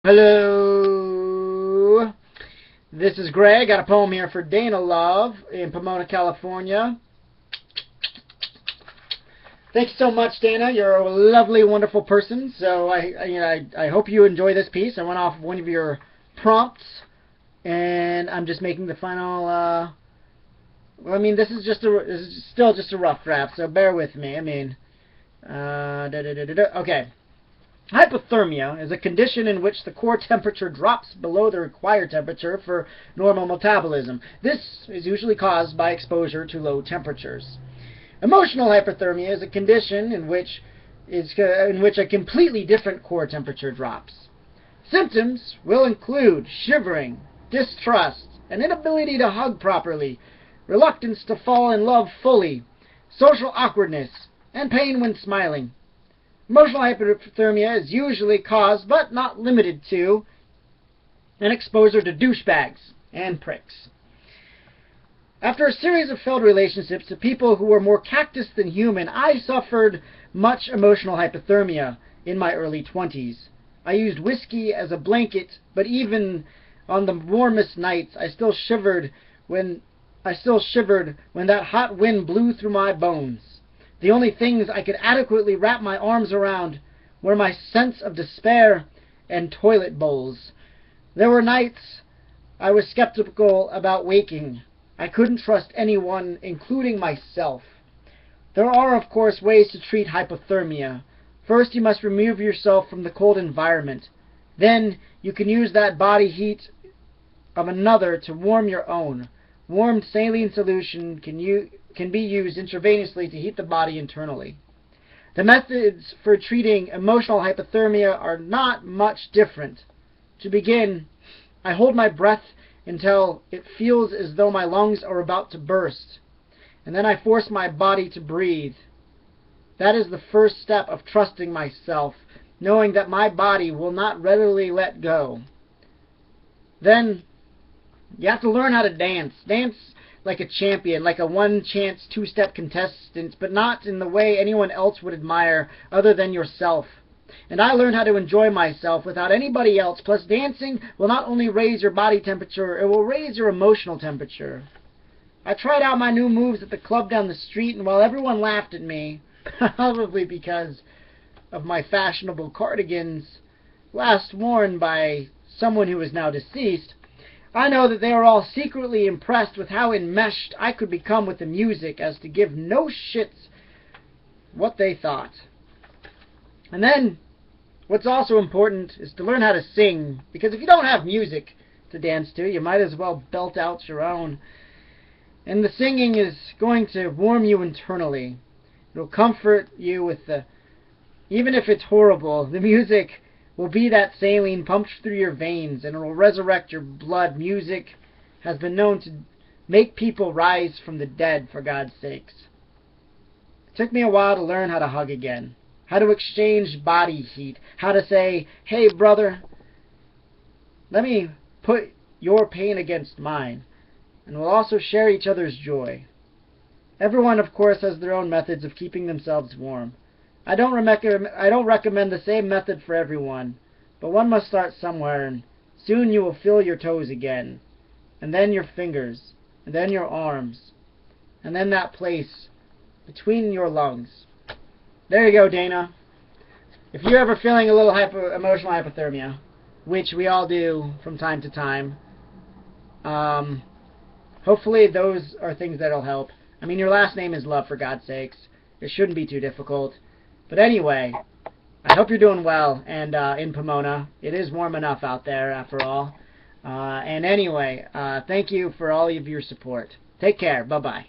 Hello, this is Greg. Got a poem here for Dana Love in Pomona, California. Thanks so much, Dana. You're a lovely, wonderful person. So I hope you enjoy this piece. I went off one of your prompts, and I'm just making the final. Well, I mean, this is still just a rough draft, so bear with me. I mean, okay. Hypothermia is a condition in which the core temperature drops below the required temperature for normal metabolism. This is usually caused by exposure to low temperatures. Emotional hypothermia is a condition in which a completely different core temperature drops. Symptoms will include shivering, distrust, an inability to hug properly, reluctance to fall in love fully, social awkwardness, and pain when smiling. Emotional hypothermia is usually caused, but not limited to, an exposure to douchebags and pricks. After a series of failed relationships to people who were more cactus than human, I suffered much emotional hypothermia in my early 20s. I used whiskey as a blanket, but even on the warmest nights, I still shivered when that hot wind blew through my bones. The only things I could adequately wrap my arms around were my sense of despair and toilet bowls. There were nights I was skeptical about waking. I couldn't trust anyone, including myself. There are, of course, ways to treat hypothermia. First, you must remove yourself from the cold environment. Then, you can use that body heat of another to warm your own. Warmed saline solution can be used intravenously to heat the body internally. The methods for treating emotional hypothermia are not much different. To begin, I hold my breath until it feels as though my lungs are about to burst, and then I force my body to breathe. That is the first step of trusting myself, knowing that my body will not readily let go. Then, you have to learn how to dance. Dance like a champion, like a one-chance two-step contestant, but not in the way anyone else would admire other than yourself. And I learned how to enjoy myself without anybody else. Plus, dancing will not only raise your body temperature, it will raise your emotional temperature. I tried out my new moves at the club down the street, and while everyone laughed at me, probably because of my fashionable cardigans, last worn by someone who is now deceased, I know that they are all secretly impressed with how enmeshed I could become with the music as to give no shits what they thought. And then, what's also important is to learn how to sing, because if you don't have music to dance to, you might as well belt out your own. And the singing is going to warm you internally. It'll comfort you with even if it's horrible, the music will be that saline pumped through your veins, and it will resurrect your blood. Music has been known to make people rise from the dead, for God's sakes. It took me a while to learn how to hug again, how to exchange body heat, how to say, hey brother, let me put your pain against mine, and we'll also share each other's joy. Everyone, of course, has their own methods of keeping themselves warm. I don't recommend the same method for everyone, but one must start somewhere, and soon you will feel your toes again, and then your fingers, and then your arms, and then that place between your lungs. There you go, Dana. If you're ever feeling a little emotional hypothermia, which we all do from time to time, hopefully those are things that'll help. I mean, your last name is Love, for God's sakes. It shouldn't be too difficult. But anyway, I hope you're doing well, and in Pomona. It is warm enough out there, after all. And anyway, thank you for all of your support. Take care. Bye-bye.